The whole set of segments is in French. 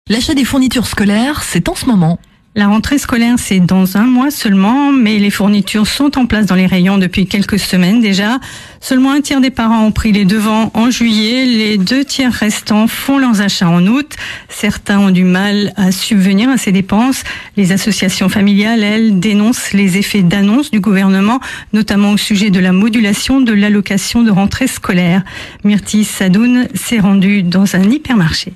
L'achat des fournitures scolaires, c'est en ce moment. La rentrée scolaire, c'est dans un mois seulement, mais les fournitures sont en place dans les rayons depuis quelques semaines déjà. Seulement un tiers des parents ont pris les devants en juillet. Les 2 tiers restants font leurs achats en août. Certains ont du mal à subvenir à ces dépenses. Les associations familiales, elles, dénoncent les effets d'annonce du gouvernement, notamment au sujet de la modulation de l'allocation de rentrée scolaire. Myrtille Sadoun s'est rendue dans un hypermarché.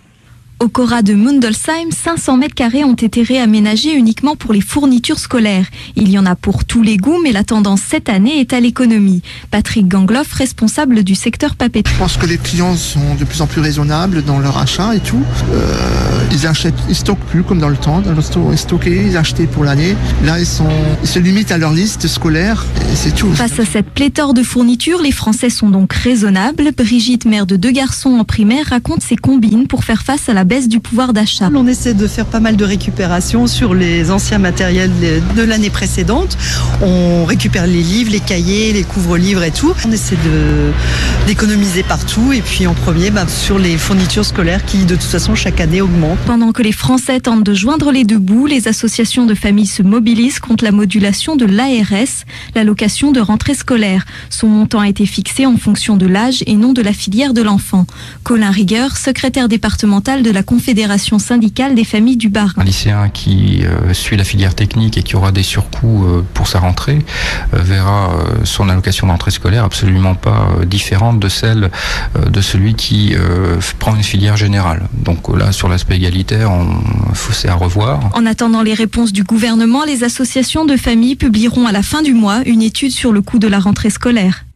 Au Cora de Mundelsheim, 500 mètres carrés ont été réaménagés uniquement pour les fournitures scolaires. Il y en a pour tous les goûts, mais la tendance cette année est à l'économie. Patrick Gangloff, responsable du secteur papeterie. Je pense que les clients sont de plus en plus raisonnables dans leur achat et tout. Ils stockent plus comme dans le temps. Dans le store est stocké, ils achetaient pour l'année. Là, ils se limitent à leur liste scolaire et c'est tout. Face à cette pléthore de fournitures, les Français sont donc raisonnables. Brigitte, mère de 2 garçons en primaire, raconte ses combines pour faire face à la baisse du pouvoir d'achat. On essaie de faire pas mal de récupération sur les anciens matériels de l'année précédente. On récupère les livres, les cahiers, les couvre-livres et tout. On essaie d'économiser partout et puis en premier sur les fournitures scolaires qui de toute façon chaque année augmentent. Pendant que les Français tentent de joindre les deux bouts, les associations de familles se mobilisent contre la modulation de l'ARS, l'allocation de rentrée scolaire. Son montant a été fixé en fonction de l'âge et non de la filière de l'enfant. Colin Rigueur, secrétaire départemental de la Confédération syndicale des familles du Bas-Rhin. Un lycéen qui suit la filière technique et qui aura des surcoûts pour sa rentrée verra son allocation de rentrée scolaire absolument pas différente de celle de celui qui prend une filière générale. Donc là, sur l'aspect égalitaire, c'est à revoir. En attendant les réponses du gouvernement, les associations de familles publieront à la fin du mois une étude sur le coût de la rentrée scolaire.